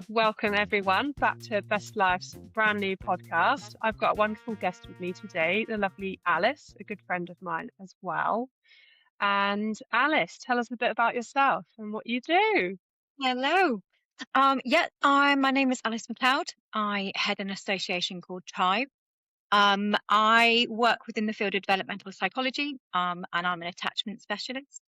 Welcome everyone back to Best Life's brand new podcast. I've got a wonderful guest with me today, the lovely Alice, a good friend of mine as well. And Alice, tell us a bit about yourself and what you do. Hello. My name is Alice Macleod. I head an association called Tribe. I work within the field of developmental psychology, and I'm an attachment specialist.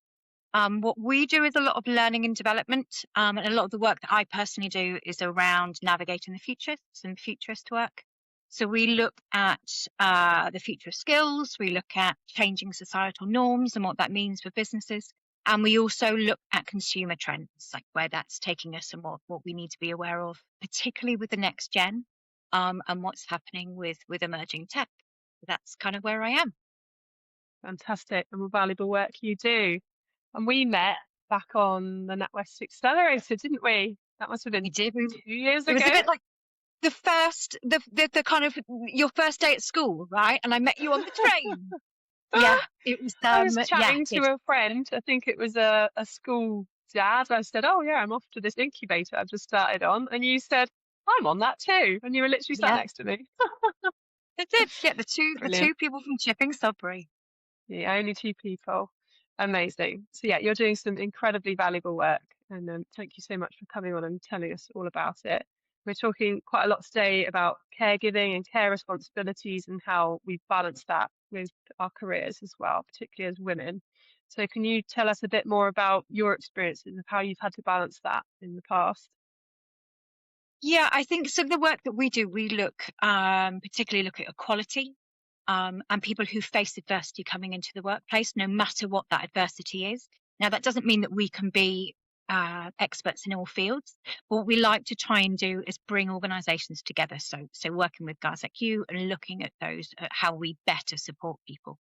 What we do is a lot of learning and development, and a lot of the work that I personally do is around navigating the future, some futurist work. So we look at the future of skills, we look at changing societal norms and what that means for businesses. And we also look at consumer trends, like where that's taking us and what we need to be aware of, particularly with the next gen, and what's happening with emerging tech. That's kind of where I am. Fantastic and valuable work you do. And we met back on the NatWest Accelerator, didn't we? That must have been We did. 2 years It was a ago. bit like the kind of your first day at school, right? And I met you on the train. Yeah, it was. I was Yeah, chatting to a friend. I think it was a school dad. I said, "Oh yeah, I'm off to this incubator I've just started on," and you said, "I'm on that too," and you were literally sat yeah, next to me. it did. Yeah, the Brilliant. two people from Chipping Sudbury. Yeah, only two people. Amazing. So yeah, you're doing some incredibly valuable work, and thank you so much for coming on and telling us all about it. We're talking quite a lot today about caregiving and care responsibilities and how we balance that with our careers as well, particularly as women. So can you tell us a bit more about your experiences of how you've had to balance that in the past? Yeah, I think so. The work that we do, we look particularly look at equality, and people who face adversity coming into the workplace, no matter what that adversity is. Now, that doesn't mean that we can be experts in all fields. But what we like to try and do is bring organisations together. So working with guys like you and looking at those, at how we better support people.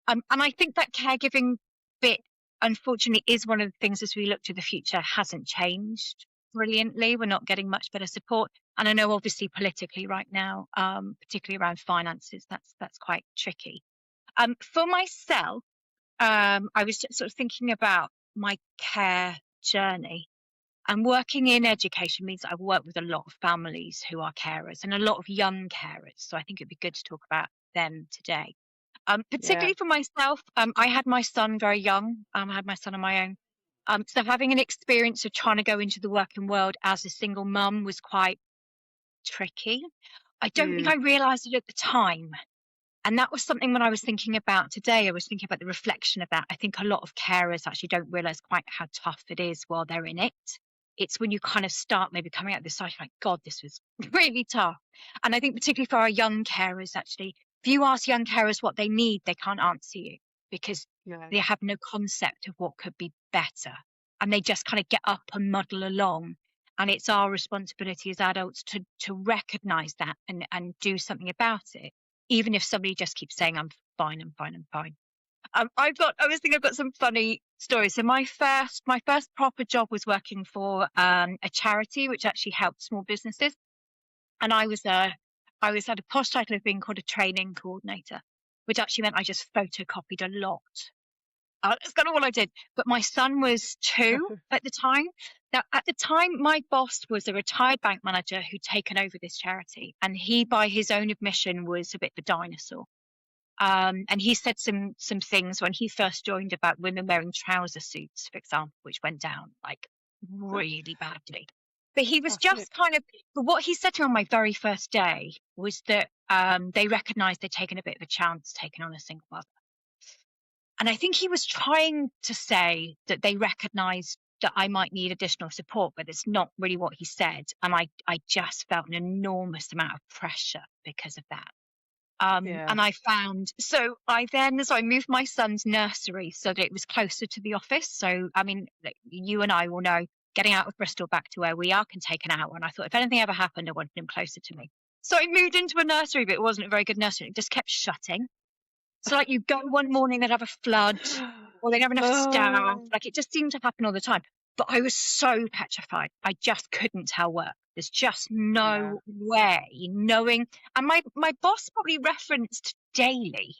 And I think that caregiving bit, unfortunately, is one of the things as we look to the future hasn't changed brilliantly. We're not getting much better support. And I know obviously politically right now, particularly around finances, that's quite tricky. For myself, I was just sort of thinking about my care journey. And working in education means I've worked with a lot of families who are carers and a lot of young carers. So I think it'd be good to talk about them today. Yeah. Particularly for myself, I had my son very young. I had my son on my own. So having an experience of trying to go into the working world as a single mum was quite tricky. I don't think Mm. I realised it at the time. And that was something when I was thinking about today, I was thinking about the reflection of that. I think a lot of carers actually don't realise quite how tough it is while they're in it. It's when you kind of start maybe coming out the side, you're like, God, this was really tough. And I think particularly for our young carers, actually, if you ask young carers what they need, they can't answer you because No. they have no concept of what could be better. And they just kind of get up and muddle along. And it's our responsibility as adults to recognise that and do something about it, even if somebody just keeps saying, I'm fine, I'm fine, I'm fine. I was thinking I've got some funny stories. So my first proper job was working for a charity which actually helped small businesses, and I was had a posh title of being called a training coordinator, which actually meant I just photocopied a lot. That's kind of all I did. But my son was 2 at the time. Now, at the time, my boss was a retired bank manager who'd taken over this charity, and he, by his own admission, was a bit of a dinosaur. And he said some things when he first joined about women wearing trouser suits, for example, which went down like really badly. But he was Classic. just kind of, but what he said to me on my very first day was that they recognised they'd taken a bit of a chance taking on a single mother. And I think he was trying to say that they recognised that I might need additional support, but it's not really what he said. And I just felt an enormous amount of pressure because of that. Yeah. And I found, so I moved my son's nursery so that it was closer to the office. So, I mean, like, you and I will know getting out of Bristol back to where we are can take an hour. And I thought if anything ever happened, I wanted him closer to me. So I moved into a nursery, but it wasn't a very good nursery. It just kept shutting. So like you go one morning, they'd have a flood or they'd have enough staff. Oh, Like it just seemed to happen all the time. But I was so petrified. I just couldn't tell work. There's just yeah. no way knowing. And my boss probably referenced daily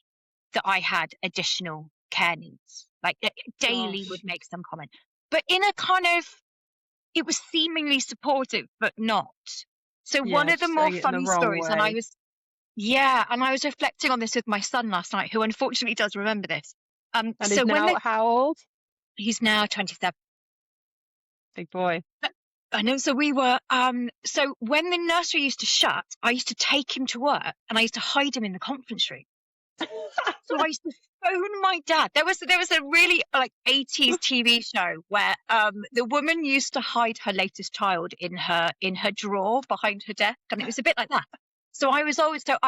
that I had additional care needs. Like daily would Gosh. make some comment. But in a kind of it was seemingly supportive, but not. So one Yeah, of the just more saying it in the funny wrong stories, way. and I was reflecting on this with my son last night, who unfortunately does remember this. And he's So when now how old? he's now 27. Big boy. I know. So we were, so when the nursery used to shut, I used to take him to work and I used to hide him in the conference room. So I used to phone my dad. There was a really like 80s TV show where the woman used to hide her latest child in her drawer behind her desk, and it was a bit like that. So I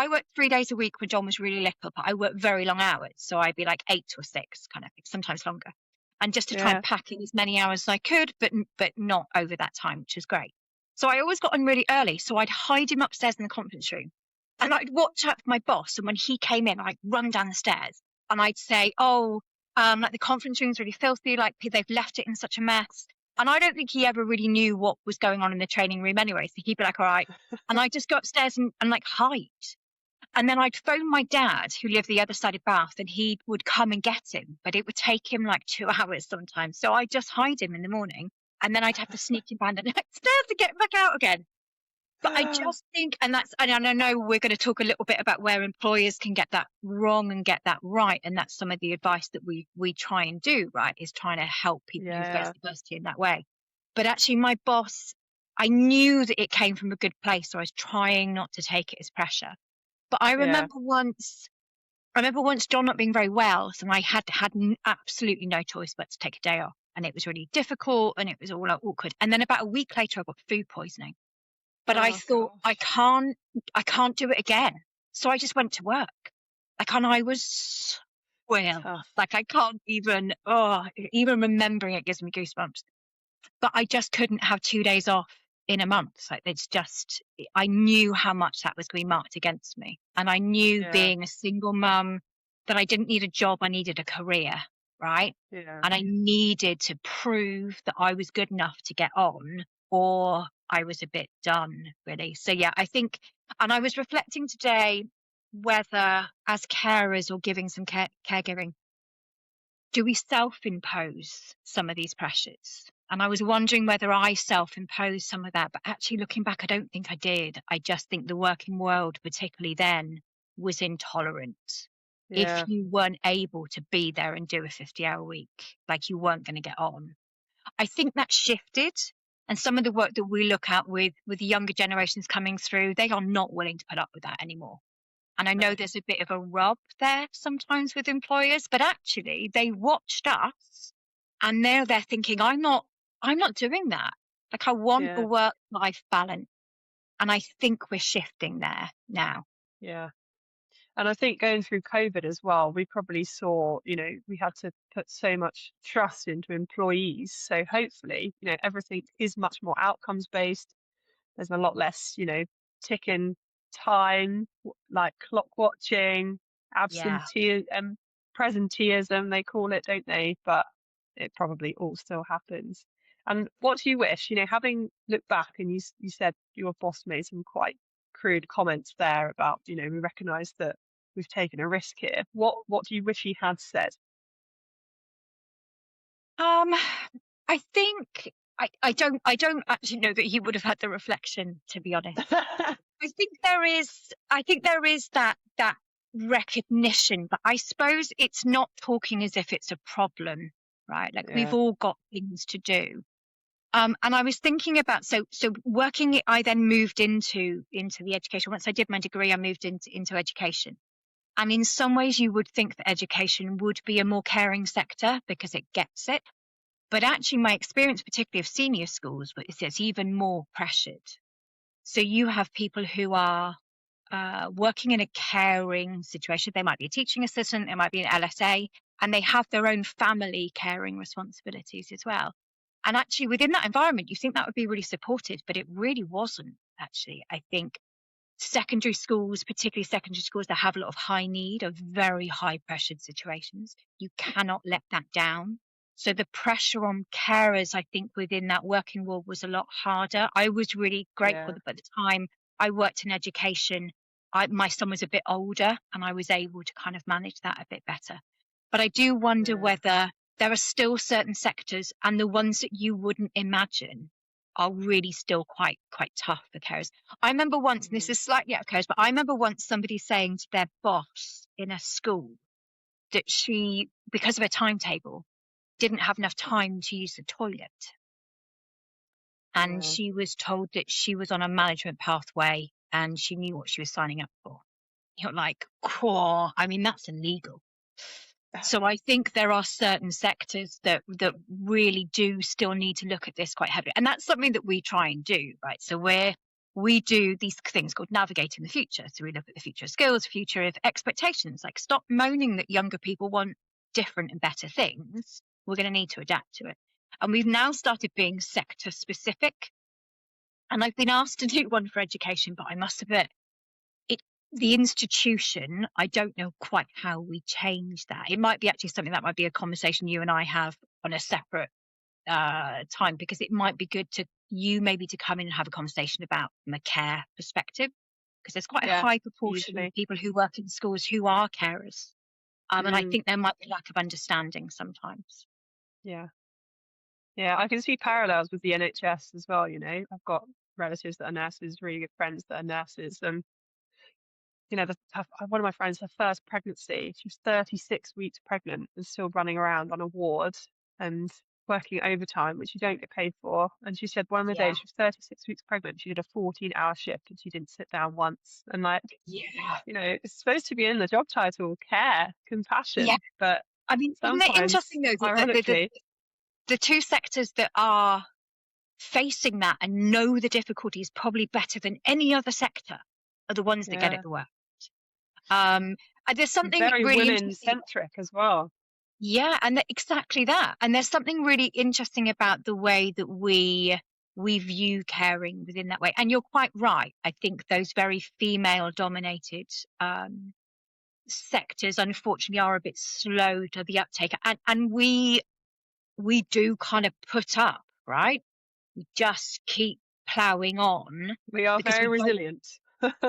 worked 3 days a week when John was really little, but I worked very long hours. So I'd be like 8 or 6 kind of thing, sometimes longer. And just to try and Yeah. pack in as many hours as I could, but not over that time, which was great. So I always got on really early. So I'd hide him upstairs in the conference room and I'd watch out for my boss. And when he came in, I'd run down the stairs and I'd say, "Oh, like the conference room's really filthy. Like they've left it in such a mess." And I don't think he ever really knew what was going on in the training room anyway. So he'd be like, "All right." And I'd just go upstairs and like hide. And then I'd phone my dad, who lived the other side of Bath, and he would come and get him. But it would take him like 2 hours sometimes. So I'd just hide him in the morning. And then I'd have to sneak him down the next stairs to get him back out again. But I just think, and I know we're going to talk a little bit about where employers can get that wrong and get that right. And that's some of the advice that we try and do, right, is trying to help people who face Yeah. adversity in that way. But actually, my boss, I knew that it came from a good place. So I was trying not to take it as pressure. But Yeah. I remember once John not being very well. So I had absolutely no choice but to take a day off. And it was really difficult and it was all awkward. And then about a week later, I got food poisoning. But I Oh thought gosh. I can't do it again. So I just went to work. Like, and I was, well, Tough. like I can't even, even remembering it gives me goosebumps. But I just couldn't have 2 days off in a month. Like it's just, I knew how much that was going to be marked against me. And I knew Yeah. being a single mum that I didn't need a job. I needed a career. Right. Yeah. And I needed to prove that I was good enough to get on, or I was a bit done, really. So, yeah, I think, and I was reflecting today whether as carers or giving some caregiving, do we self-impose some of these pressures? And I was wondering whether I self-imposed some of that, but actually looking back, I don't think I did. I just think the working world, particularly then, was intolerant. If Yeah. you weren't able to be there and do a 50-hour week, like you weren't going to get on. I think that shifted. And some of the work that we look at with the younger generations coming through, they are not willing to put up with that anymore. And I know No. there's a bit of a rub there sometimes with employers, but actually they watched us and now they're thinking, I'm not doing that. Like I want a Yeah. work-life balance. And I think we're shifting there now. Yeah. And I think going through COVID as well, we probably saw, we had to put so much trust into employees. So hopefully, everything is much more outcomes based. There's a lot less, ticking time, like clock watching, Yeah. presenteeism, they call it, don't they? But it probably all still happens. And what do you wish, having looked back and you said your boss made some quite crude comments there about, we recognise that we've taken a risk here. What do you wish he had said? Um, I think I don't actually know that he would have had the reflection, to be honest. I think there is that recognition, but I suppose it's not talking as if it's a problem, right? Like we've Yeah, all got things to do. And I was thinking about so working. I then moved into the education. Once I did my degree, I moved into education. And in some ways, you would think that education would be a more caring sector because it gets it. But actually, my experience, particularly of senior schools, is it's even more pressured. So you have people who are working in a caring situation. They might be a teaching assistant, they might be an LSA, and they have their own family caring responsibilities as well. And actually, within that environment, you think that would be really supported, but it really wasn't, actually. I think secondary schools, particularly secondary schools that have a lot of high need, are very high pressured situations. You cannot let that down. So the pressure on carers, I think, within that working world was a lot harder. I was really grateful yeah, that by the time I worked in education, my son was a bit older and I was able to kind of manage that a bit better. But I do wonder yeah, whether there are still certain sectors and the ones that you wouldn't imagine. are really still quite tough for carers. I remember once, and this Mm. is slightly out of carers, but I remember once somebody saying to their boss in a school that she, because of her timetable, didn't have enough time to use the toilet. And Yeah. she was told that she was on a management pathway and she knew what she was signing up for. You're like, cool. I mean, that's illegal. So I think there are certain sectors that really do still need to look at this quite heavily. And that's something that we try and do, right? So we do these things called navigating the future. So we look at the future of skills, future of expectations, like stop moaning that younger people want different and better things. We're going to need to adapt to it. And we've now started being sector specific. And I've been asked to do one for education, but I must admit, the institution, I don't know quite how we change that. It might be actually something that might be a conversation you and I have on a separate time, because it might be good to maybe to come in and have a conversation about from a care perspective, because there's quite a Yeah, high proportion of usually. people who work in schools who are carers. And I Mm. think there might be lack of understanding sometimes. Yeah. Yeah, I can see parallels with the NHS as well, you know. I've got relatives that are nurses, really good friends that are nurses, and you know, one of my friends, her first pregnancy, she was 36 weeks pregnant and still running around on a ward and working overtime, which you don't get paid for. And she said one of the Yeah. days she was 36 weeks pregnant, she did a 14-hour shift and she didn't sit down once. And like, Yeah. you know, it's supposed to be in the job title, care, Yeah. compassion, but I mean, isn't it sometimes, interesting though that ironically, the two sectors that are facing that and know the difficulties probably better than any other sector are the ones that get it yeah, the worst. Um, and there's something very really women interesting. centric as well. Yeah, and exactly that. And there's something really interesting about the way that we view caring within that way. And you're quite right. I think those very female dominated sectors unfortunately are a bit slow to the uptake. And we do kind of put up, right? We just keep plowing on We are because very we don't. resilient.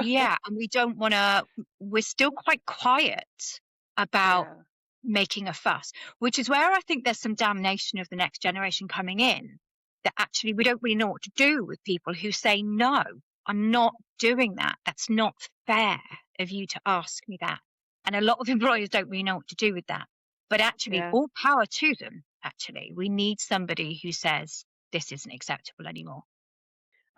Yeah, and we don't want to, we're still quite quiet about Yeah, making a fuss, which is where I think there's some damnation of the next generation coming in, that actually we don't really know what to do with people who say, no, I'm not doing that. That's not fair of you to ask me that. And a lot of employers don't really know what to do with that. But actually, yeah. all power to them, actually. We need somebody who says, this isn't acceptable anymore.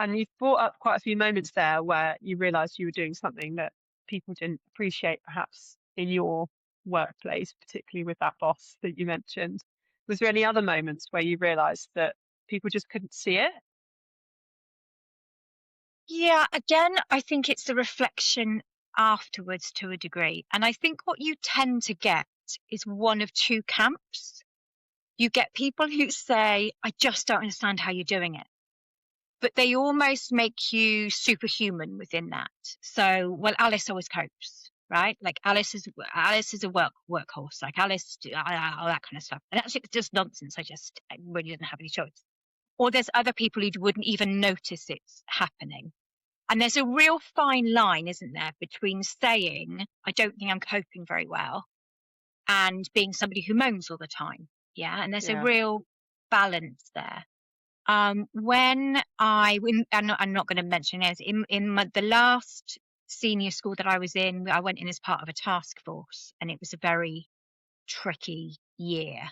And you've brought up quite a few moments there where you realised you were doing something that people didn't appreciate, perhaps in your workplace, particularly with that boss that you mentioned. Was there any other moments where you realised that people just couldn't see it? Yeah, again, I think it's the reflection afterwards to a degree. And I think what you tend to get is one of two camps. You get people who say, I just don't understand how you're doing it. But they almost make you superhuman within that. So, well, Alice always copes, right? Like Alice is a workhorse, like Alice, all that kind of stuff. And actually, it's just nonsense. I really didn't have any choice. Or there's other people who wouldn't even notice it's happening. And there's a real fine line, isn't there, between saying, I don't think I'm coping very well, and being somebody who moans all the time. Yeah. And there's a Yeah. real balance there. I'm not going to mention it, the last senior school that I was in, I went in as part of a task force, and it was a very tricky year.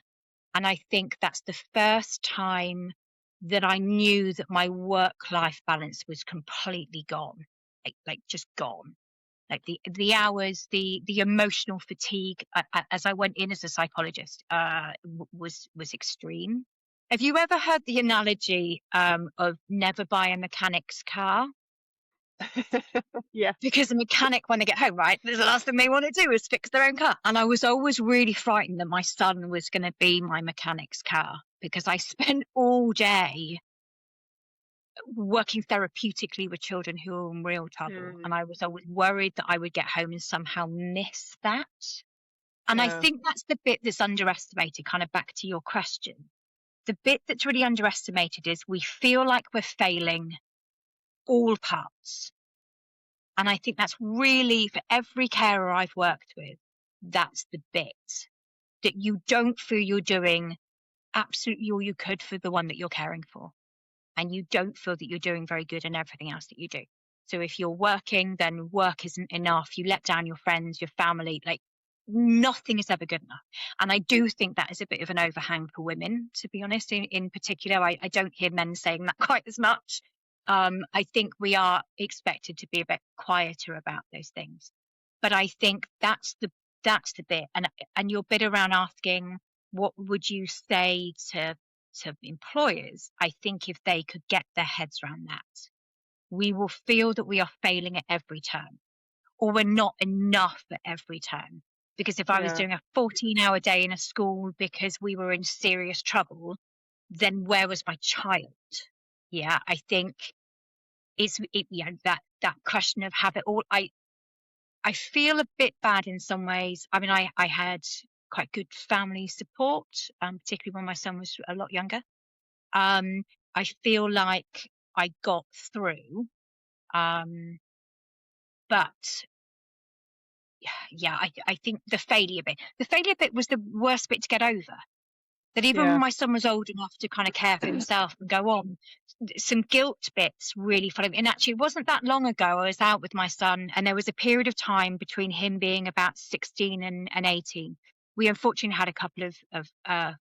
And I think that's the first time that I knew that my work-life balance was completely gone, like just gone. Like the hours, the emotional fatigue as I went in as a psychologist was extreme. Have you ever heard the analogy of never buy a mechanic's car? Yeah. Because a mechanic, when they get home, right, the last thing they want to do is fix their own car. And I was always really frightened that my son was going to be my mechanic's car, because I spent all day working therapeutically with children who are in real trouble. And Mm, I was always worried that I would get home and somehow miss that. And I yeah. think that's the bit that's underestimated, kind of back to your question. The bit that's really underestimated is we feel like we're failing all parts. And I think that's really, for every carer I've worked with, that's the bit that you don't feel you're doing absolutely all you could for the one that you're caring for. and you don't feel that you're doing very good in everything else that you do. So if you're working, then work isn't enough. You let down your friends, your family, like nothing is ever good enough. And I do think that is a bit of an overhang for women, to be honest, in particular. I don't hear men saying that quite as much. I think we are expected to be a bit quieter about those things. But I think that's the bit. And your bit around asking what would you say to employers, I think if they could get their heads around that, we will feel that we are failing at every turn, or we're not enough at every turn. Because if I was Yeah. doing a 14-hour day in a school because we were in serious trouble, then where was my child? Yeah, I think that question of have it all. I feel a bit bad in some ways. I mean, I had quite good family support, particularly when my son was a lot younger. Um, I feel like I got through, but yeah, I think the failure bit was the worst bit to get over. That even when Yeah. my son was old enough to kind of care for himself and go on, some guilt bits really followed me. And actually, it wasn't that long ago, I was out with my son, and there was a period of time between him being about 16 and 18. We unfortunately had a couple of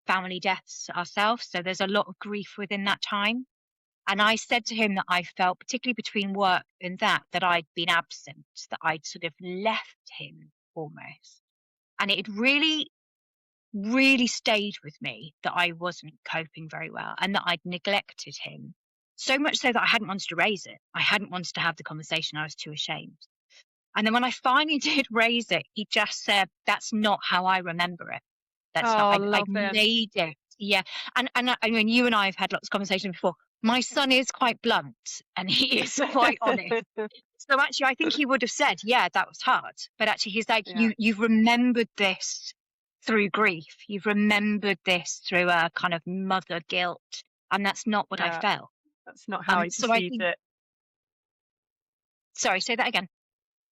family deaths ourselves. So there's a lot of grief within that time. And I said to him that I felt, particularly between work and that I'd been absent, that I'd sort of left him almost. And it really, really stayed with me that I wasn't coping very well and that I'd neglected him. So much so that I hadn't wanted to raise it. I hadn't wanted to have the conversation. I was too ashamed. And then when I finally did raise it, he just said, "That's not how I remember it. That's not, Oh, I'd love him. made it." Yeah. And I mean, you and I have had lots of conversations before. My son is quite blunt and he is quite honest. So actually, I think he would have said, "Yeah, that was hard." But actually, he's like, Yeah. You've remembered this through grief. You've remembered this through a kind of mother guilt. And that's not what I Yeah. felt. That's not how he So I perceived think, it. sorry, say that again.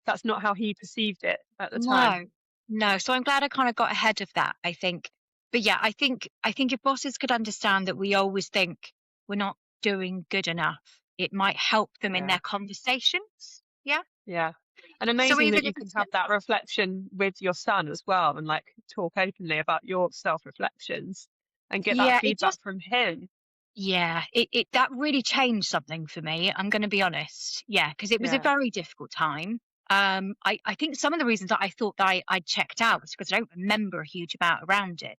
That's not how he perceived it at the time. No, no. So I'm glad I kind of got ahead of that, I think. But yeah, I think if bosses could understand that we always think we're not doing good enough, it might help them in Yeah. their conversations. Yeah. Yeah. And So amazing that even you if can it's have that reflection with your son as well and like talk openly about your self-reflections and get that yeah, it feedback just from him. yeah, it that really changed something for me. I'm going to be honest. Yeah, because it was a Yeah. very difficult time. I think some of the reasons that I thought that I checked out was because I don't remember a huge amount around it.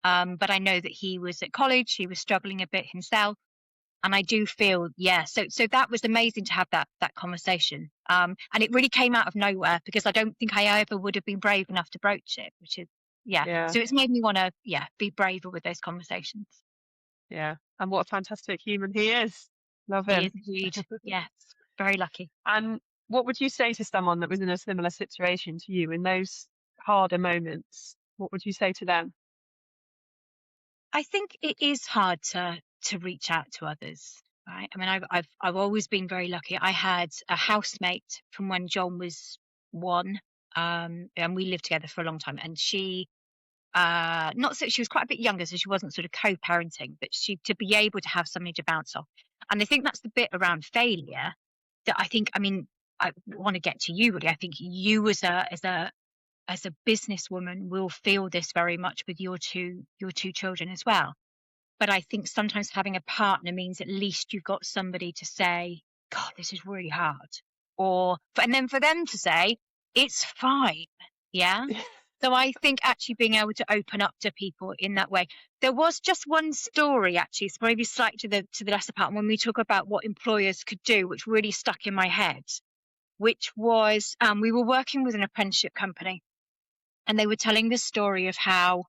But I know that he was at college, he was struggling a bit himself. And I do feel, yeah, so that was amazing to have that conversation. And it really came out of nowhere because I don't think I ever would have been brave enough to broach it, which is yeah. Yeah. So it's made me want to, yeah, be braver with those conversations. Yeah. And what a fantastic human he is. Love He him. is indeed, yes, very lucky. And what would you say to someone that was in a similar situation to you in those harder moments? What would you say to them? I think it is hard to reach out to others, right? I mean, I've always been very lucky. I had a housemate from when John was one, and we lived together for a long time. And she, not so she was quite a bit younger, so she wasn't sort of co-parenting, but she to be able to have somebody to bounce off. And I think that's the bit around failure that I think. I mean, I want to get to you really. I think you as a businesswoman will feel this very much with your two children as well. But I think sometimes having a partner means at least you've got somebody to say, "God, this is really hard," and then for them to say, "It's fine." Yeah. So I think actually being able to open up to people in that way. There was just one story actually, it's maybe slightly to the lesser part when we talk about what employers could do, which really stuck in my head, which was we were working with an apprenticeship company and they were telling the story of how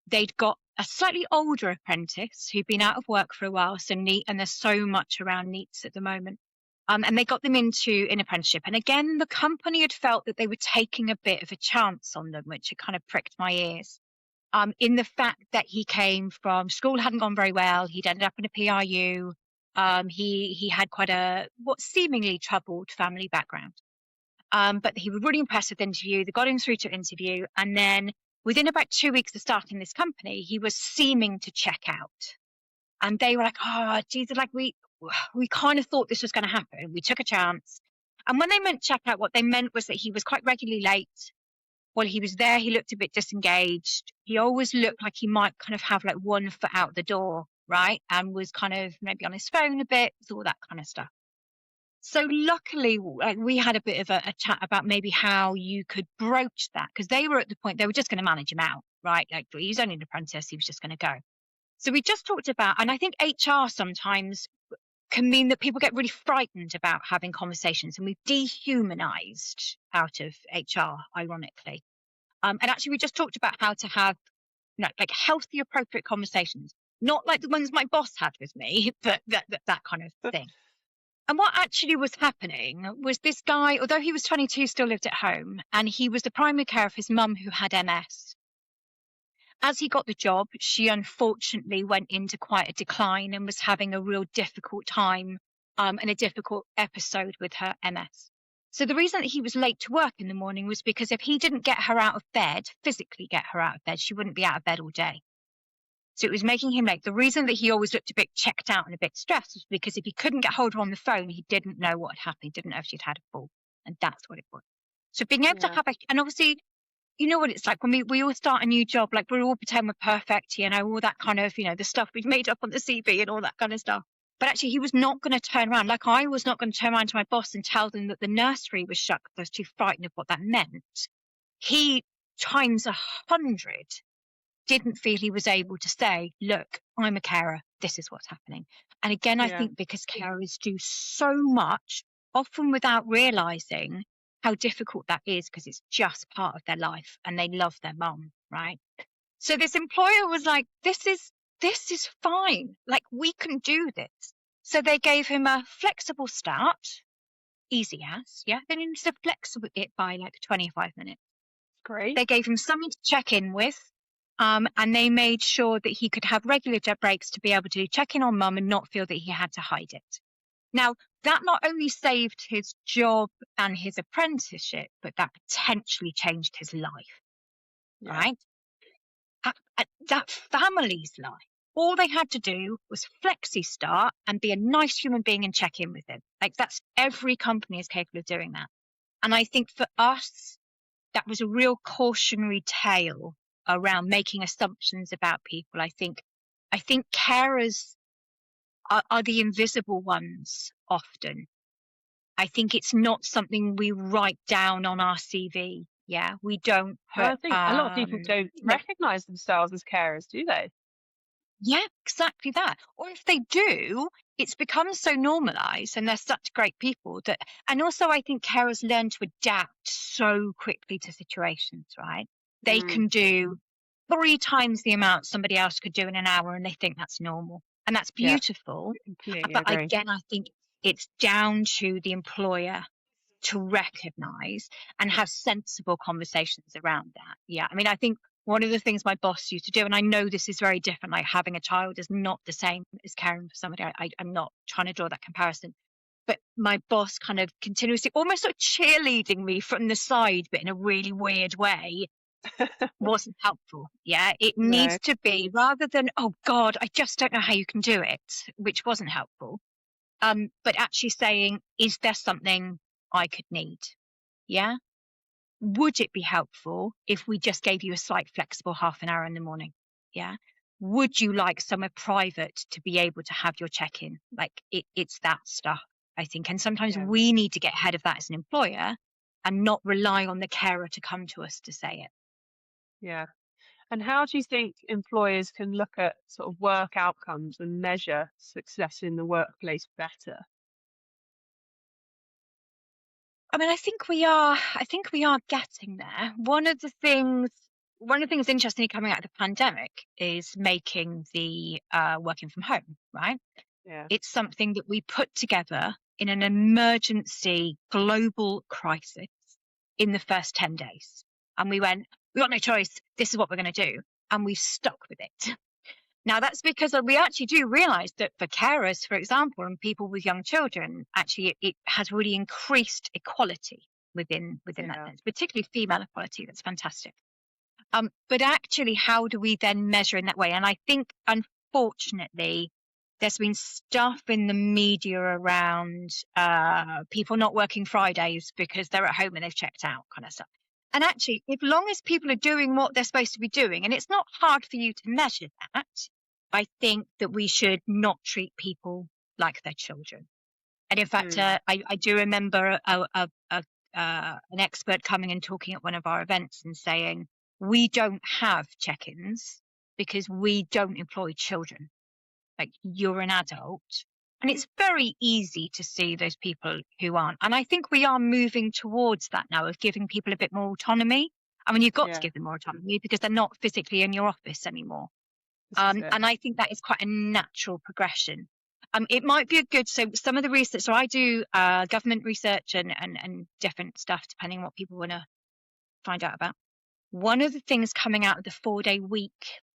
they'd got a slightly older apprentice who'd been out of work for a while, so neat, and there's so much around neats at the moment. And they got them into an apprenticeship. And again, the company had felt that they were taking a bit of a chance on them, which had kind of pricked my ears. In the fact that he came from school hadn't gone very well, he'd ended up in a PRU. He had quite a what seemingly troubled family background. But he was really impressed with the interview. They got him through to interview. And then within about 2 weeks of starting this company, he was seeming to check out. And they were like, "Oh, geez, like we kind of thought this was going to happen. We took a chance. And when they meant check out, what they meant was that he was quite regularly late. While he was there, he looked a bit disengaged. He always looked like he might kind of have like one foot out the door, right? And was kind of maybe on his phone a bit, all that kind of stuff. So luckily, like, we had a bit of a chat about maybe how you could broach that, because they were at the point they were just going to manage him out, right? Like, he's only an apprentice, he was just going to go. So we just talked about, and I think HR sometimes can mean that people get really frightened about having conversations, and we've dehumanized out of HR, ironically. And actually, we just talked about how to have, like, healthy, appropriate conversations, not like the ones my boss had with me, but that kind of thing. And what actually was happening was this guy, although he was 22, still lived at home, and he was the primary care of his mum who had MS. As he got the job, she unfortunately went into quite a decline and was having a real difficult time, and a difficult episode with her MS. So the reason that he was late to work in the morning was because if he didn't get her out of bed, physically get her out of bed, she wouldn't be out of bed all day. So it was making him late. The reason that he always looked a bit checked out and a bit stressed was because if he couldn't get hold of her on the phone, he didn't know what had happened. He didn't know if she'd had a fall. And that's what it was. So being able to Yeah. have and obviously, you know what it's like when we all start a new job, like, we're all pretend we're perfect, all that kind of, the stuff we've made up on the CV and all that kind of stuff. But actually, he was not going to turn around. Like, I was not going to turn around to my boss and tell them that the nursery was shut because I was too frightened of what that meant. He, times 100, didn't feel he was able to say, look, I'm a carer, this is what's happening. And again, I Yeah. think because carers do so much, often without realizing how difficult that is, because it's just part of their life and they love their mum, right? So this employer was like, this is fine. Like, we can do this. So they gave him a flexible start, easy as, yeah. They needed to flex it by like 25 minutes. Great. They gave him something to check in with, and they made sure that he could have regular breaks to be able to check in on mum and not feel that he had to hide it. Now, that not only saved his job and his apprenticeship, but that potentially changed his life, Yeah. right? That family's life. All they had to do was flexi start and be a nice human being and check in with him. Like, that's, every company is capable of doing that. And I think for us, that was a real cautionary tale around making assumptions about people. I think carers are the invisible ones often. I think it's not something we write down on our CV. Yeah, we don't Well, put, I think a lot of people don't recognize themselves as carers, do they? yeah, exactly that. Or if they do, it's become so normalized and they're such great people that, and also I think carers learn to adapt so quickly to situations, right? They Mm. can do 3 times the amount somebody else could do in an hour and they think that's normal. And that's Yeah. beautiful. Completely But agree. again, I think it's down to the employer to recognize and have sensible conversations around that. Yeah. I mean, I think one of the things my boss used to do, and I know this is very different, like having a child is not the same as caring for somebody. I'm not trying to draw that comparison. But my boss kind of continuously, almost sort of cheerleading me from the side, but in a really weird way, wasn't helpful. Yeah. It No. needs to be, rather than, oh God, I just don't know how you can do it, which wasn't helpful. But actually saying, is there something I could need? Yeah. Would it be helpful if we just gave you a slight flexible half an hour in the morning? Yeah. Would you like somewhere private to be able to have your check-in? Like, it's that stuff, I think. And sometimes Yeah. we need to get ahead of that as an employer and not rely on the carer to come to us to say it. Yeah. And how do you think employers can look at sort of work outcomes and measure success in the workplace better? I mean, I think we are getting there. One of the things interestingly coming out of the pandemic is making the working from home, right? Yeah. It's something that we put together in an emergency global crisis in the first 10 days. And we went, we got no choice. This is what we're going to do. And we stuck with it. Now, that's because we actually do realize that for carers, for example, and people with young children, actually, it has really increased equality within that Yeah. sense, particularly female equality. That's fantastic. But actually, how do we then measure in that way? And I think, unfortunately, there's been stuff in the media around people not working Fridays because they're at home and they've checked out, kind of stuff. And actually, as long as people are doing what they're supposed to be doing, and it's not hard for you to measure that, I think that we should not treat people like they're children. And in fact, Mm. I do remember an expert coming and talking at one of our events and saying, we don't have check-ins because we don't employ children. Like, you're an adult. And it's very easy to see those people who aren't. And I think we are moving towards that now, of giving people a bit more autonomy. I mean, you've got to Yeah, give them more autonomy because they're not physically in your office anymore. this is it. And I think that is quite a natural progression. It might be a good, so some of the research, so I do government research and different stuff depending on what people want to find out about. One of the things coming out of the 4-day week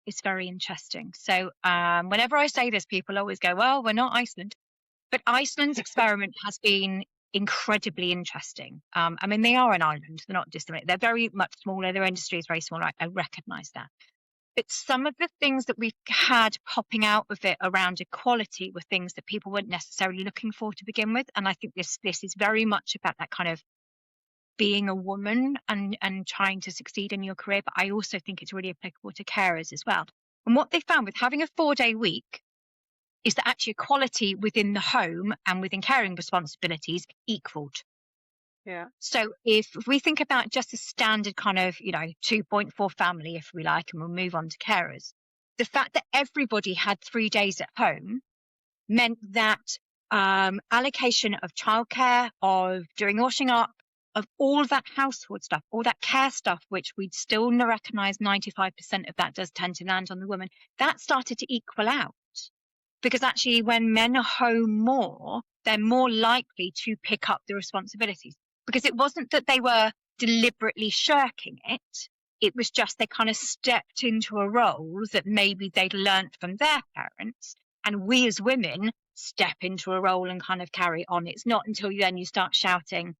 is very interesting. So whenever I say this, people always go, well, we're not Iceland. But Iceland's experiment has been incredibly interesting. I mean, they are an island. They're not just, they're very much smaller. Their industry is very small. I recognise that. But some of the things that we've had popping out of it around equality were things that people weren't necessarily looking for to begin with. And I think this is very much about that kind of being a woman and trying to succeed in your career. But I also think it's really applicable to carers as well. And what they found with having a 4-day week is that actually equality within the home and within caring responsibilities equaled. Yeah. So if we think about just a standard kind of, 2.4 family, if we like, and we'll move on to carers, the fact that everybody had 3 days at home meant that allocation of childcare, of doing washing up, of all that household stuff, all that care stuff, which we'd still recognise 95% of that does tend to land on the woman, that started to equal out. Because actually, when men are home more, they're more likely to pick up the responsibilities. Because it wasn't that they were deliberately shirking it. It was just they kind of stepped into a role that maybe they'd learnt from their parents. And we as women step into a role and kind of carry on. It's not until then you start shouting,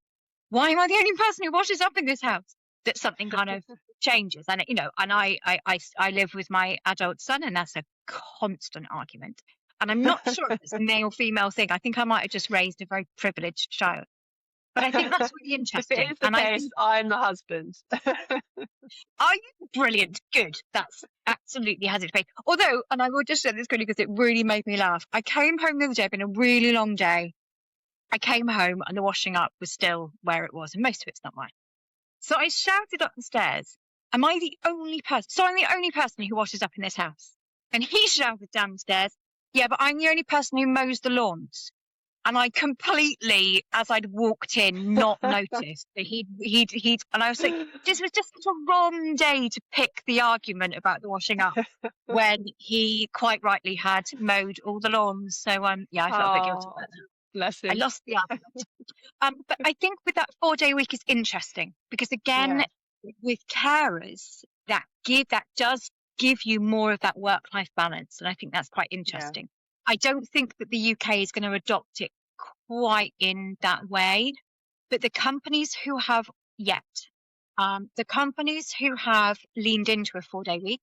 why am I the only person who washes up in this house? That something kind of changes. And, and I live with my adult son, and that's a constant argument. And I'm not sure if it's a male female thing. I think I might have just raised a very privileged child. But I think that's really If it interesting. is the And I case, think, I'm the husband. are you brilliant? Good. That's absolutely has its place. Although, and I will just say this quickly because it really made me laugh. I came home the other day, it's been a really long day. I came home and the washing up was still where it was, and most of it's not mine. So I shouted up the stairs, am I the only person? So I'm the only person who washes up in this house. And he shouted downstairs, yeah, but I'm the only person who mows the lawns. And I completely, as I'd walked in, not noticed that he'd, and I was like, this was just such a wrong day to pick the argument about the washing up when he quite rightly had mowed all the lawns. So, yeah, I felt a bit guilty Oh, about that. bless I him. lost the argument. But I think with that 4-day week is interesting because again, Yeah, with carers, that does give you more of that work-life balance, and I think that's quite yeah, interesting. I don't think that the UK is going to adopt it quite in that way, but the companies who have yet, the companies who have leaned into a 4-day week,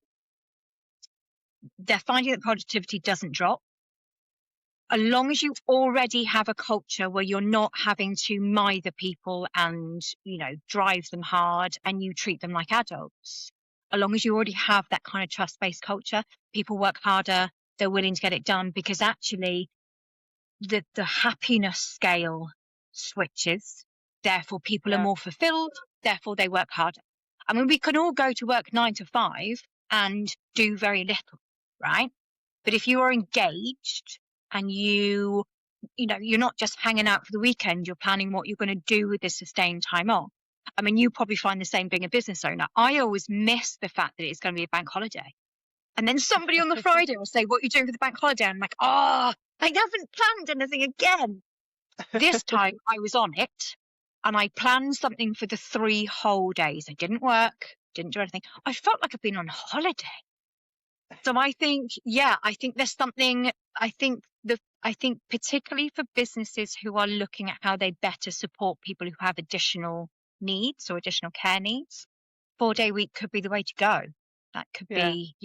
they're finding that productivity doesn't drop. As long as you already have a culture where you're not having to mither people and, drive them hard and you treat them like adults, as long as you already have that kind of trust-based culture, people work harder, they're willing to get it done because actually the happiness scale switches. Therefore, people are yeah. more fulfilled, therefore they work harder. I mean, we can all go to work 9 to 5 and do very little, right? But if you are engaged and you're not just hanging out for the weekend, you're planning what you're going to do with this sustained time off. I mean, you probably find the same being a business owner. I always miss the fact that it's going to be a bank holiday. And then somebody on the Friday will say, what are you doing for the bank holiday? I'm like, I haven't planned anything again. This time I was on it and I planned something for the 3 whole days. I didn't work, didn't do anything. I felt like I've been on holiday. So I think, I think there's something, I think particularly for businesses who are looking at how they better support people who have additional needs or additional care needs, 4-day week could be the way to go. That could Yeah, be,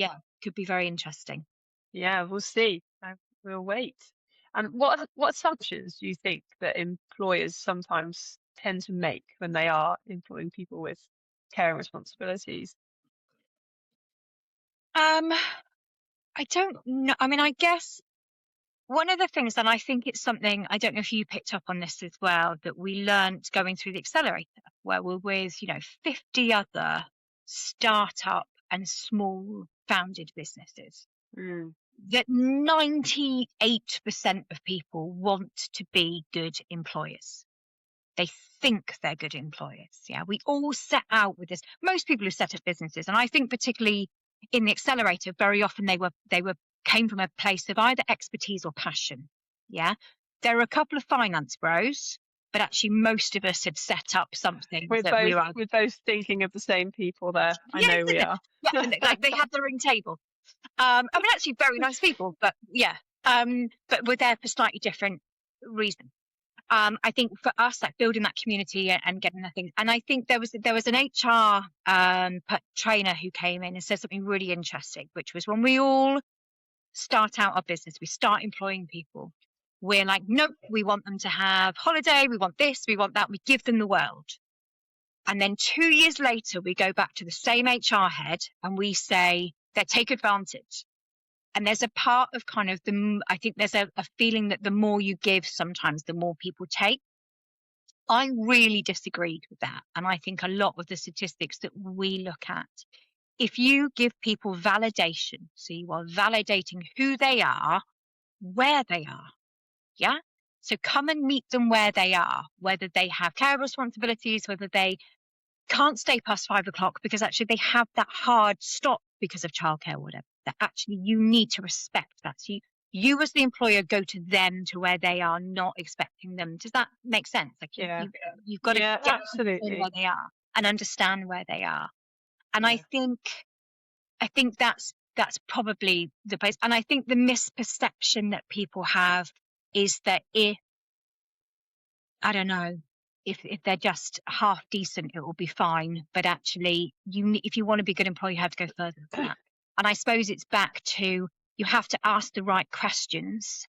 could be very interesting. yeah. We'll see. we'll wait. And what assumptions do you think that employers sometimes tend to make when they are employing people with care and responsibilities? Um, I don't know. I mean, I guess one of the things, and I think it's something, I don't know if you picked up on this as well, that we learned going through the accelerator, where we're with, 50 other startup and small founded businesses, Mm, that 98% of people want to be good employers. They think they're good employers. Yeah, we all set out with this. Most people who set up businesses, and I think particularly in the accelerator, very often they were came from a place of either expertise or passion. Yeah, there are a couple of finance bros, but actually most of us had set up something we're that we both were. we're both thinking of the same people there. I Yeah, know we isn't it? are. Yeah, and like they have their own table. I mean, actually, very nice people, but yeah, but we're there for slightly different reasons. I think for us, like building that community and getting the things. And I think there was an HR trainer who came in and said something really interesting, which was when we all start out our business, we start employing people. We're like, nope, we want them to have holiday, we want this, we want that. We give them the world. And then 2 years later, we go back to the same HR head and we say they take advantage. And there's a part of kind of I think there's a feeling that the more you give, sometimes the more people take. I really disagreed with that. And I think a lot of the statistics that we look at, if you give people validation, so you are validating who they are, where they are, yeah? So come and meet them where they are, whether they have care responsibilities, whether they can't stay past 5 o'clock because actually they have that hard stop because of childcare or whatever, that actually you need to respect that. So you as the employer go to them to where they are, not expecting them. Does that make sense? Like Yeah. you've got to Yeah, get them where absolutely. they are and understand where they are. And I Yeah. think that's probably the place. And I think the misperception that people have is that if I don't know, if they're just half decent, it will be fine. But actually, if you want to be a good employee, you have to go further than that. And I suppose it's back to you have to ask the right questions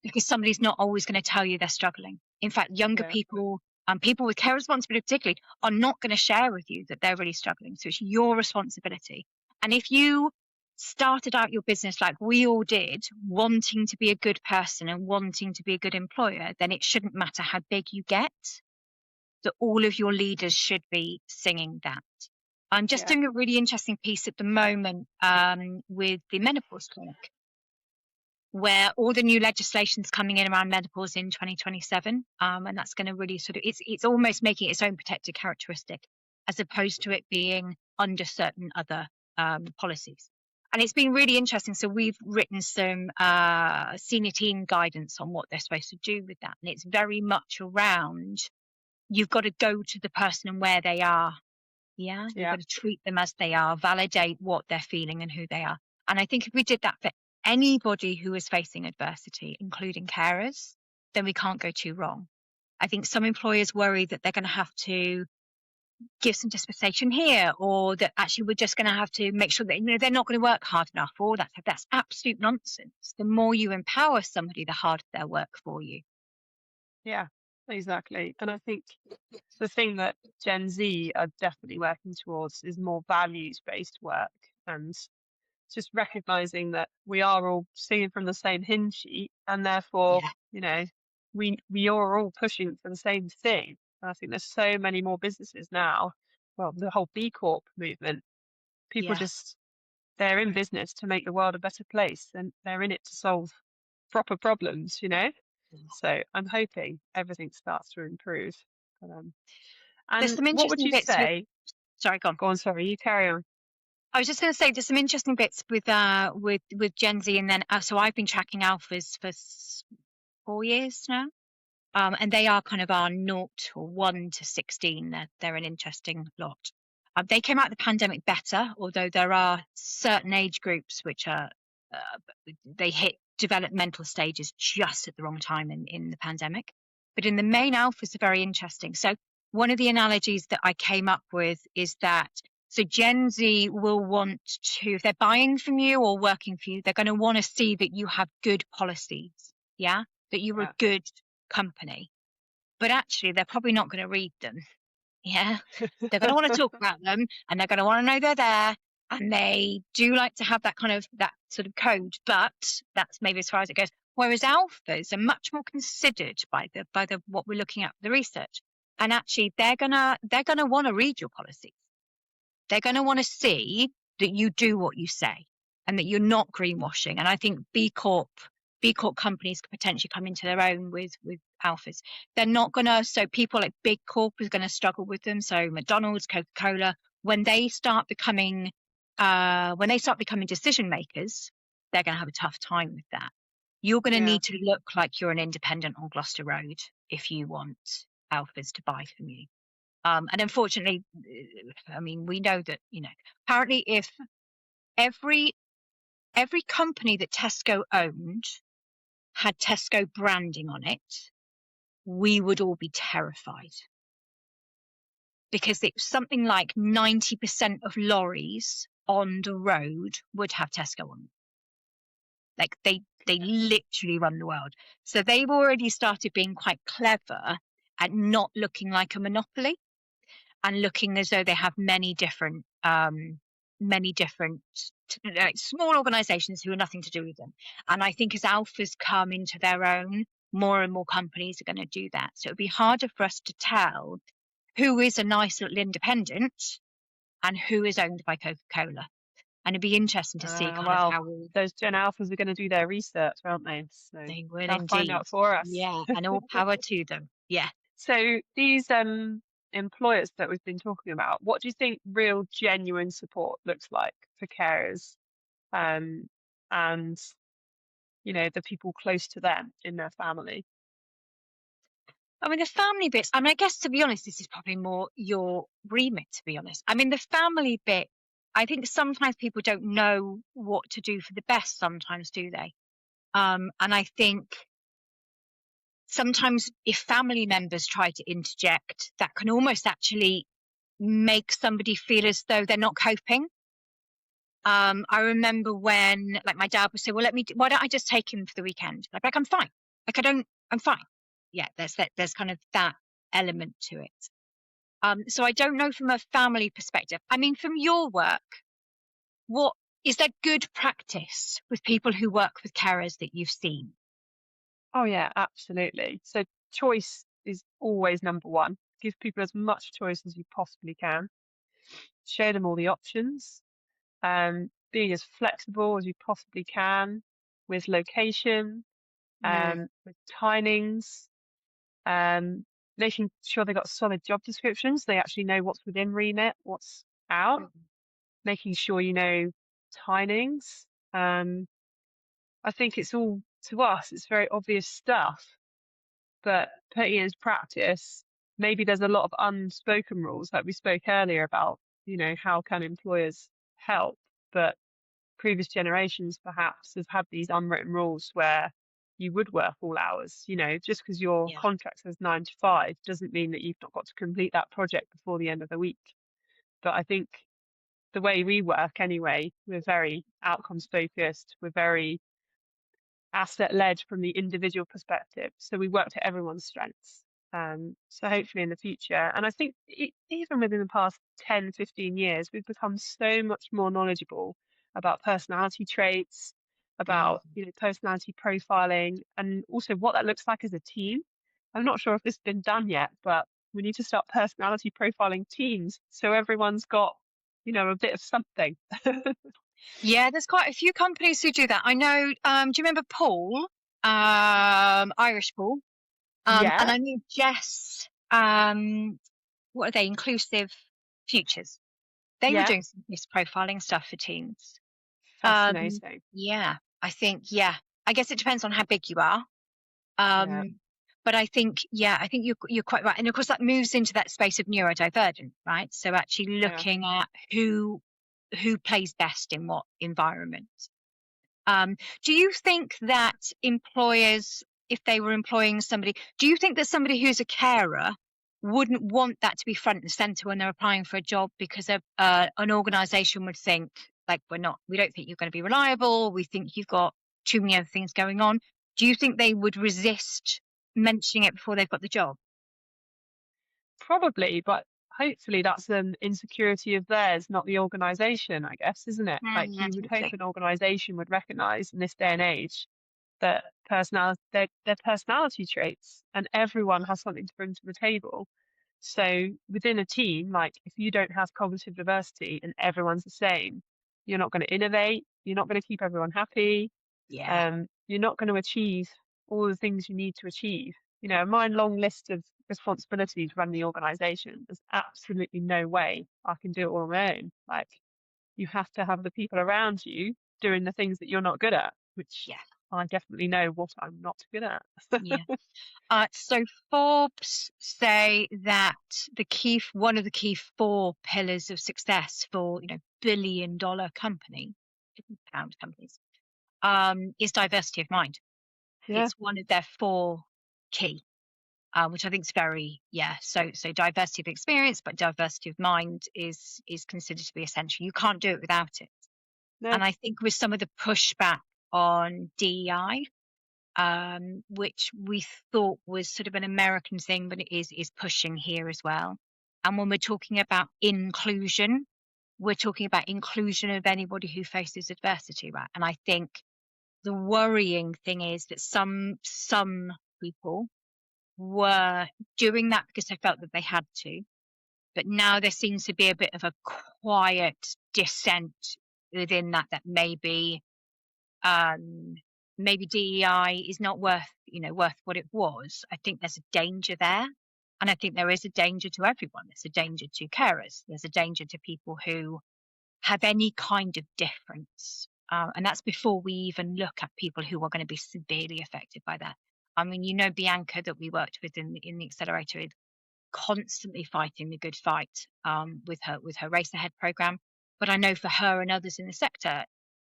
because somebody's not always going to tell you they're struggling. In fact, younger Yeah. people and people with care responsibility particularly are not going to share with you that they're really struggling. So it's your responsibility. And if you started out your business like we all did, wanting to be a good person and wanting to be a good employer, then it shouldn't matter how big you get, that all of your leaders should be singing that. I'm just Yeah. doing a really interesting piece at the moment with the menopause clinic, where all the new legislation's coming in around menopause in 2027, and that's going to really sort of it's almost making its own protected characteristic, as opposed to it being under certain other policies. And it's been really interesting. So we've written some senior team guidance on what they're supposed to do with that, and it's very much around you've got to go to the person and where they are. Yeah, you've Yeah. got to treat them as they are, validate what they're feeling and who they are. And I think if we did that for anybody who is facing adversity, including carers, then we can't go too wrong. I think some employers worry that they're going to have to give some dispensation here, or that actually we're just going to have to make sure that they're not going to work hard enough. Or that's absolute nonsense. The more you empower somebody, the harder they'll work for you. Yeah, exactly. And I think the thing that Gen Z are definitely working towards is more values-based work and just recognizing that we are all singing from the same hymn sheet and therefore, Yeah, you know, we are all pushing for the same thing. And I think there's so many more businesses now. Well, the whole B Corp movement, people yeah. just they're in business to make the world a better place and they're in it to solve proper problems, you know? So I'm hoping everything starts to improve. But, There's and some what would interesting you bits with. say? Sorry, go on. Go on, sorry, you carry on. I was just going to say there's some interesting bits with Gen Z, and then so I've been tracking alphas for 4 years now, and they are kind of our 0 to 1 to 16. They're an interesting lot. They came out of the pandemic better, although there are certain age groups which are they hit developmental stages just at the wrong time in the pandemic. But in the main alphas are very interesting. So one of the analogies that I came up with is that So Gen Z will want to, if they're buying from you or working for you, they're going to want to see that you have good policies. Yeah. That you're a Yeah. good company. But actually, they're probably not going to read them. Yeah. They're going to want to talk about them, and they're going to want to know they're there. And they do like to have that kind of, that sort of code, but that's maybe as far as it goes. Whereas alphas are much more considered by the what we're looking at, the research. And actually they're gonna want to read your policies. They're going to want to see that you do what you say and that you're not greenwashing. And I think B Corp companies could potentially come into their own with alphas. They're not going to, so people like Big Corp is going to struggle with them. So McDonald's, Coca-Cola, when they start becoming decision makers, they're going to have a tough time with that. You're going to Yeah. need to look like you're an independent on Gloucester Road if you want alphas to buy from you. And unfortunately, I mean, we know that, apparently if every company that Tesco owned had Tesco branding on it, we would all be terrified, because it's something like 90% of lorries on the road would have Tesco on them. Like they literally run the world. So they've already started being quite clever at not looking like a monopoly, and looking as though they have many different like small organizations who are nothing to do with them. And I think as alphas come into their own, more and more companies are going to do that. So it'd be harder for us to tell who is a nice little independent and who is owned by Coca-Cola. And it'd be interesting to see kind of Well, how those Gen Alphas are going to do their research, aren't they? So they will they'll find indeed. out for us. Yeah, and all power to them. Yeah. So these employers that we've been talking about, what do you think real genuine support looks like for carers, um, and the people close to them in their family? I mean, the family bits, I mean, I guess to be honest, this is probably more your remit, to be honest. I mean, the family bit, I think sometimes people don't know what to do for the best, sometimes, do they? And I think sometimes if family members try to interject, that can almost actually make somebody feel as though they're not coping. I remember when, like, my dad would say, "Well, why don't I just take him for the weekend?" Like, I'm fine. Like, I'm fine. Yeah, there's kind of that element to it. So I don't know from a family perspective. I mean, from your work, what is there good practice with people who work with carers that you've seen? Oh yeah, absolutely. So choice is always number one. Give people as much choice as you possibly can. Show them all the options. Being as flexible as you possibly can with location, Mm, with timings, um, making sure they got solid job descriptions. They actually know what's within remit, what's out, mm, making sure you know timings. Um, I think it's all, to us, it's very obvious stuff, but putting it into practice, maybe there's a lot of unspoken rules, like we spoke earlier about, how can employers help? But previous generations perhaps have had these unwritten rules where you would work all hours. Just because your yeah. contract says 9 to 5 doesn't mean that you've not got to complete that project before the end of the week. But I think the way we work anyway, we're very outcomes focused. We're very asset led from the individual perspective. So we work to everyone's strengths. So hopefully in the future, and I think even within the past 10, 15 years, we've become so much more knowledgeable about personality traits, Mm. about, personality profiling, and also what that looks like as a team. I'm not sure if this has been done yet, but we need to start personality profiling teams so everyone's got, a bit of something. Yeah, there's quite a few companies who do that. I know, do you remember Paul? Irish Paul. And Yeah, I knew Jess, what are they? Inclusive Futures. They were yeah, doing some this profiling stuff for teams. Um, fascinating. yeah, I think, yeah, I guess it depends on how big you are. Yeah, Um, but I think you're quite right. And of course that moves into that space of neurodivergent, right? So actually yeah. looking at who plays best in what environment. Um, do you think that employers, if they were employing somebody, do you think that somebody who's a carer wouldn't want that to be front and center when they're applying for a job, because an organization would think, like, we don't think you're going to be reliable. We think you've got too many other things going on. Do you think they would resist mentioning it before they've got the job? Probably, but hopefully that's an insecurity of theirs, not the organization, I guess, isn't it? Like you would hope Absolutely. an organization would recognize in this day and age that their personality traits, and everyone has something to bring to the table. So within a team, like if you don't have cognitive diversity and everyone's the same, you're not going to innovate, you're not going to keep everyone happy, Yeah. you're not going to achieve all the things you need to achieve. You know, my long list of responsibilities run the organization. There's absolutely no way I can do it all on my own. Like, you have to have the people around you doing the things that you're not good at, which Yeah. I definitely know what I'm not good at. Yeah. So Forbes say that one of the key four pillars of success for, billion-dollar pound companies, is diversity of mind. Yeah, It's one of their four key, which I think is very, yeah. So diversity of experience, but diversity of mind is considered to be essential. You can't do it without it. no, And I think with some of the pushback on DEI, which we thought was sort of an American thing, but it is pushing here as well. And when we're talking about inclusion, we're talking about inclusion of anybody who faces adversity, right? And I think the worrying thing is that some people were doing that because they felt that they had to, but now there seems to be a bit of a quiet dissent within that um, maybe DEI is not worth what it was. I think there's a danger there. And I think there is a danger to everyone. There's a danger to carers. There's a danger to people who have any kind of difference. And that's before we even look at people who are going to be severely affected by that. I mean, Bianca, that we worked with in the accelerator, is constantly fighting the good fight, with her Race Ahead program. But I know for her and others in the sector,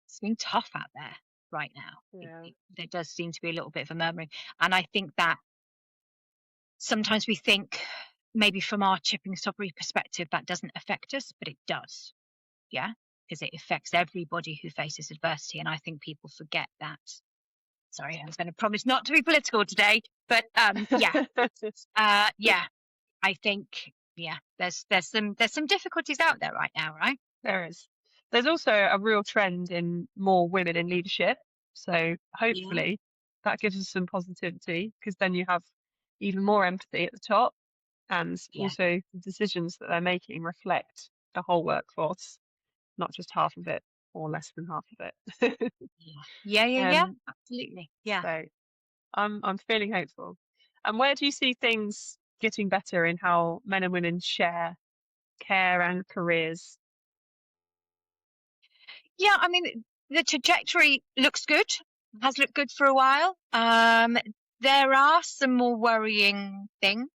it's been tough out there right now. yeah, There does seem to be a little bit of a murmuring. And I think that sometimes we think, maybe from our chipping sodbury perspective, that doesn't affect us, but it does. Yeah. Because it affects everybody who faces adversity. And I think people forget that. Sorry, I was going to promise not to be political today, but yeah, yeah, I think, yeah, there's some difficulties out there right now, right? there is. There's also a real trend in more women in leadership. So Yeah. hopefully that gives us some positivity because then you have even more empathy at the top, and Yeah. also the decisions that they're making reflect the whole workforce, not just half of it or less than half of it. Yeah. Yeah. Yeah. Yeah. um, Absolutely. Yeah. so I'm feeling hopeful. And where do you see things getting better in how men and women share care and careers? Yeah. I mean, the trajectory looks good, has looked good for a while. There are some more worrying things.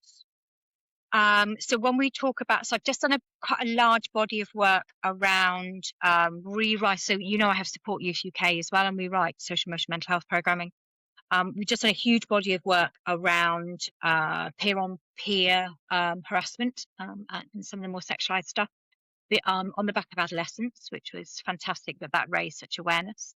So when we talk about, so I've just done quite a large body of work around rewrite. So, I have Support Youth UK as well, and we write social emotional mental health programming. We've just done a huge body of work around peer-on-peer harassment, and some of the more sexualized stuff, on the back of adolescence, which was fantastic that raised such awareness.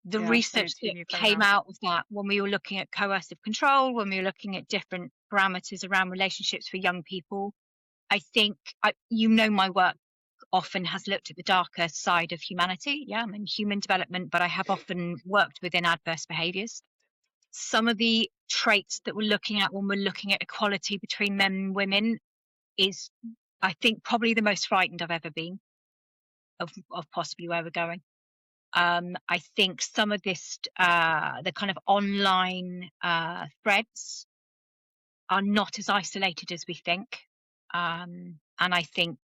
The Yeah, I've seen a research that TV came program. out of that, when we were looking at coercive control, when we were looking at different parameters around relationships for young people, I think, my work often has looked at the darker side of humanity. Yeah, I'm in human development, but I have often worked within adverse behaviors. Some of the traits that we're looking at when we're looking at equality between men and women is, I think, probably the most frightened I've ever been of possibly where we're going. I think some of this, the kind of online threads are not as isolated as we think. And I think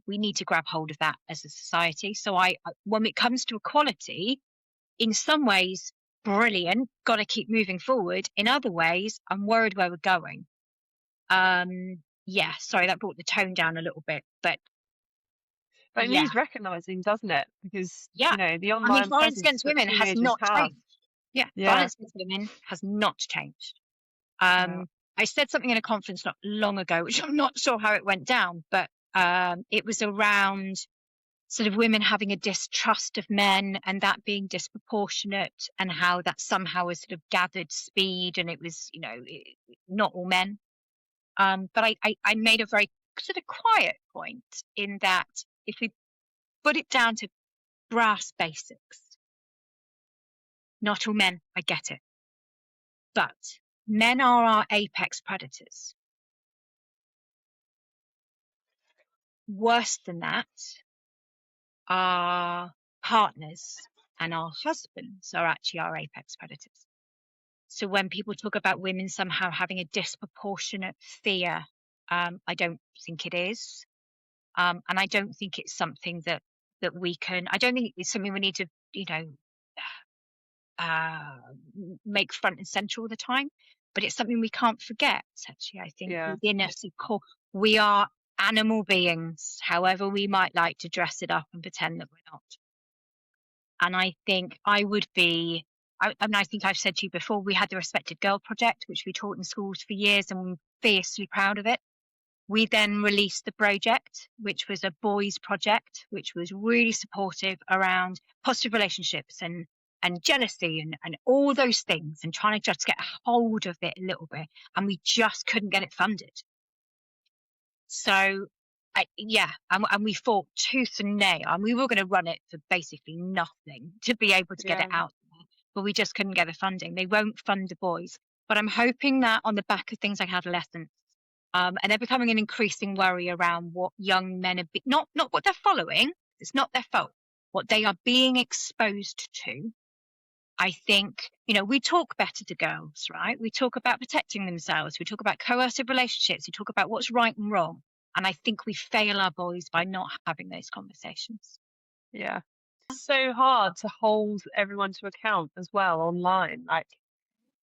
we need to grab hold of that as a society. So when it comes to equality, in some ways, brilliant, got to keep moving forward. In other ways, I'm worried where we're going. Yeah, sorry, that brought the tone down a little bit, but But it yeah, needs recognizing, doesn't it? Because, yeah. the I mean, online violence presence against that women has teenagers not have. changed. Yeah, Yeah, violence against women has not changed. yeah. I said something in a conference not long ago, which I'm not sure how it went down, but it was around sort of women having a distrust of men and that being disproportionate, and how that somehow has sort of gathered speed, and it was, not all men. But I made a very sort of quiet point in that if we put it down to brass basics, not all men, I get it, but men are our apex predators. Worse than that, our partners and our husbands are actually our apex predators. So when people talk about women somehow having a disproportionate fear, I don't think it is. And I don't think it's something that we can, I don't think it's something we need to, uh, make front and center all the time, but it's something we can't forget. Actually, I think Yeah, within us, we are animal beings, however we might like to dress it up and pretend that we're not. And I think I would be, and I think I've said to you before, we had the Respected Girl Project, which we taught in schools for years, and we're fiercely proud of it. We then released the project, which was a boys project, which was really supportive around positive relationships and jealousy and all those things, and trying to just get a hold of it a little bit. And we just couldn't get it funded. So, and we fought tooth and nail, and we were going to run it for basically nothing to be able to get it yeah, out there, but we just couldn't get the funding. They won't fund the boys. But I'm hoping that on the back of things like adolescence, and they're becoming an increasing worry around what young men are, not what they're following, it's not their fault, what they are being exposed to. I think, we talk better to girls, right? We talk about protecting themselves. We talk about coercive relationships. We talk about what's right and wrong. And I think we fail our boys by not having those conversations. yeah. It's so hard to hold everyone to account as well online. Like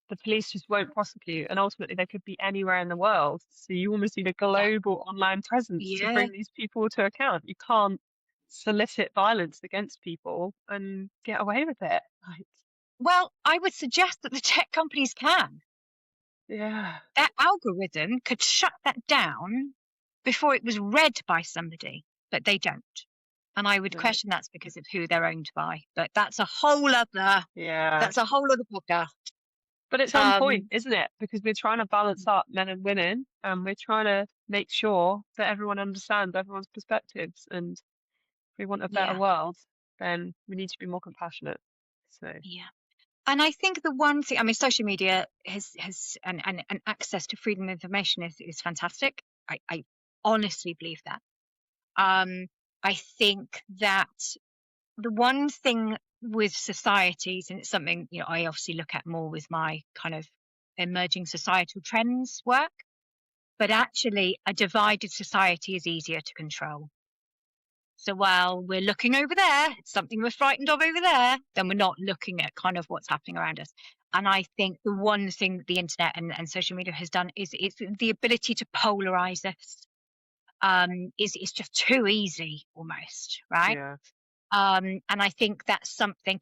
the police just won't prosecute, and ultimately they could be anywhere in the world. So you almost need a Yeah. global online presence to Yeah. bring these people to account. You can't solicit violence against people and get away with it. Like, Well, I would suggest that the tech companies can. yeah, That algorithm could shut that down before it was read by somebody, but they don't. And I would no, question that's because of who they're owned by. But yeah. that's a whole other podcast. But it's on point, Um, isn't it? Because we're trying to balance up men and women, and we're trying to make sure that everyone understands everyone's perspectives. And if we want a better yeah, world, then we need to be more compassionate. So, yeah. And I think the one thing, I mean, social media has and access to freedom of information is fantastic. I honestly believe that. I think that the one thing with societies, and it's something, I obviously look at more with my kind of emerging societal trends work, but actually a divided society is easier to control. So while we're looking over there, it's something we're frightened of over there, then we're not looking at kind of what's happening around us. And I think the one thing that the internet and social media has done is it's the ability to polarize us. Is just too easy almost, right? yeah, And I think that's something.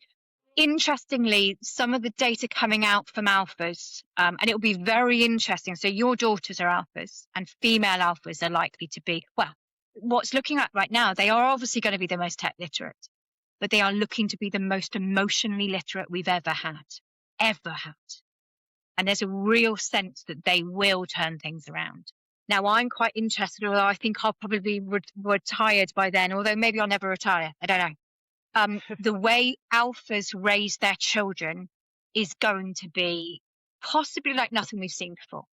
Interestingly, some of the data coming out from alphas, and it'll be very interesting. So your daughters are alphas, and female alphas are likely to be, well, what's looking at right now, they are obviously going to be the most tech literate, but they are looking to be the most emotionally literate we've ever had, ever had. And there's a real sense that they will turn things around. Now, I'm quite interested, although I think I'll probably be retired by then, although maybe I'll never retire. I don't know. The way alphas raise their children is going to be possibly like nothing we've seen before.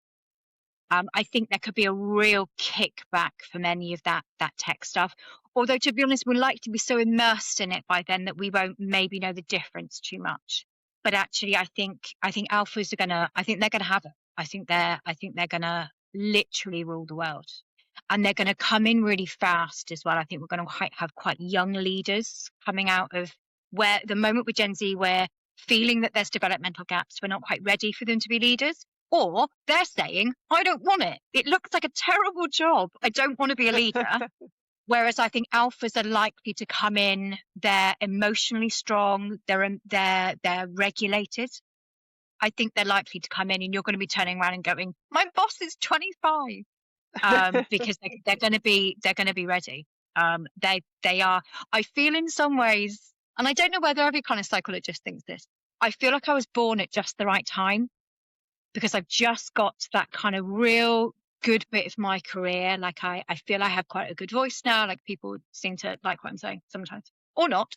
I think there could be a real kickback from any of that tech stuff. Although, to be honest, we're likely to be so immersed in it by then that we won't maybe know the difference too much. But actually, I think alphas are gonna. I think they're gonna have it. I think they're gonna literally rule the world, and they're gonna come in really fast as well. I think we're gonna have quite young leaders coming out of where the moment with Gen Z, we're feeling that there's developmental gaps. We're not quite ready for them to be leaders. Or they're saying, I don't want it. It looks like a terrible job. I don't want to be a leader. Whereas I think alphas are likely to come in, they're emotionally strong, they're regulated. I think they're likely to come in and you're going to be turning around and going, my boss is 25. Because they're going to be ready. They are. I feel in some ways, and I don't know whether every kind of psychologist thinks this. I feel like I was born at just the right time because I've just got that kind of real good bit of my career. Like I feel I have quite a good voice now. Like people seem to like what I'm saying sometimes, or not.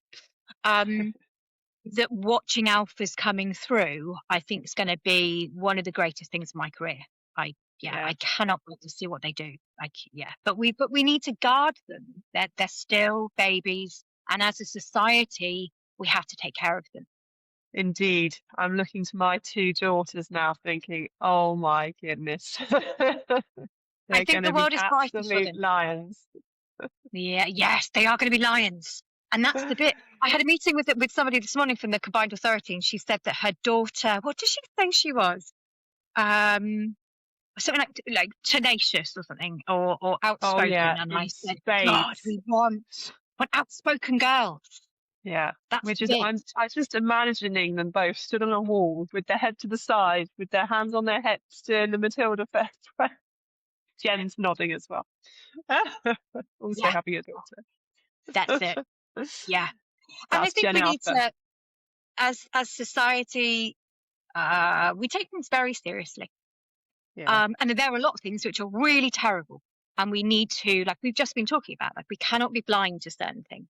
That watching alphas coming through, I think is going to be one of the greatest things in my career. I cannot wait to see what they do. But we need to guard them. They're still babies, and as a society, we have to take care of them. Indeed. I'm looking to my 2 daughters now thinking, oh my goodness. I They're think going the to be world is brighter for absolute them. lions. Yeah, yes, they are going to be lions. And that's the bit. I had a meeting with somebody this morning from the Combined Authority, and she said that her daughter, what did she say she was? Something like tenacious or something, or Oh outspoken. yeah, And I in said, God, spades. we want outspoken girls. Yeah. That's Which the is bit. I'm just imagining them both stood on a wall with their head to the side, with their hands on their hips doing the Matilda effect. Jen's nodding as well. Also Yeah, having a daughter. that's it. Yeah. And I That's think Gen we need Alpha. to, as society, we take things very seriously. Yeah. And there are a lot of things which are really terrible. And we need to, like we've just been talking about, like we cannot be blind to certain things.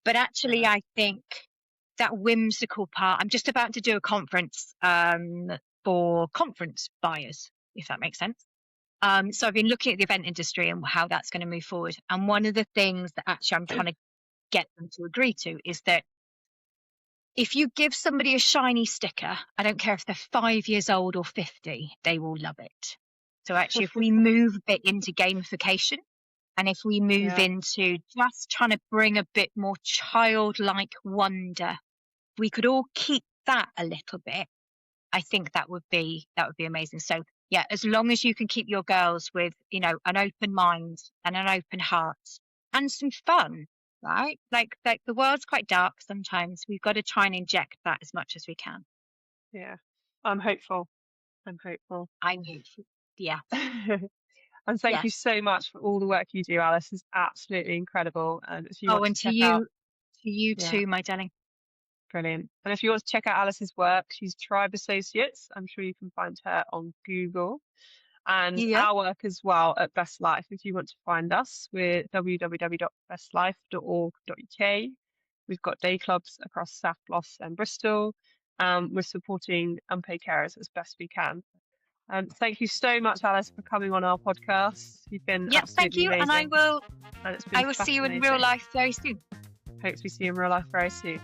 But actually, No. I think that whimsical part, I'm just about to do a conference for conference buyers, if that makes sense. So I've been looking at the event industry and how that's going to move forward. And one of the things that actually I'm trying to get them to agree to is that if you give somebody a shiny sticker, I don't care if they're 5 years old or 50, they will love it. So actually, if we move a bit into gamification, and if we move Yeah. into just trying to bring a bit more childlike wonder, we could all keep that a little bit. I think that would be amazing. So yeah, as long as you can keep your girls with, an open mind and an open heart and some fun, right? Like the world's quite dark sometimes. We've got to try and inject that as much as we can. Yeah. I'm hopeful. I'm hopeful. I know. Yeah. And thank you Yes. so much for all the work you do, Alice. It's absolutely incredible. And if you Oh, want and to check out, to you yeah, too, my darling. brilliant. And if you want to check out Alice's work, she's Tribe Associates. I'm sure you can find her on Google. And Yeah. our work as well at Best Life. If you want to find us, we're www.bestlife.org.uk. We've got day clubs across South Gloss and Bristol. We're supporting unpaid carers as best we can. Thank you so much, Alice, for coming on our podcast. You've been Yep. Thank absolutely you. And amazing, and it's been I will see you in real fascinating. life very soon. Hope to see you in real life very soon.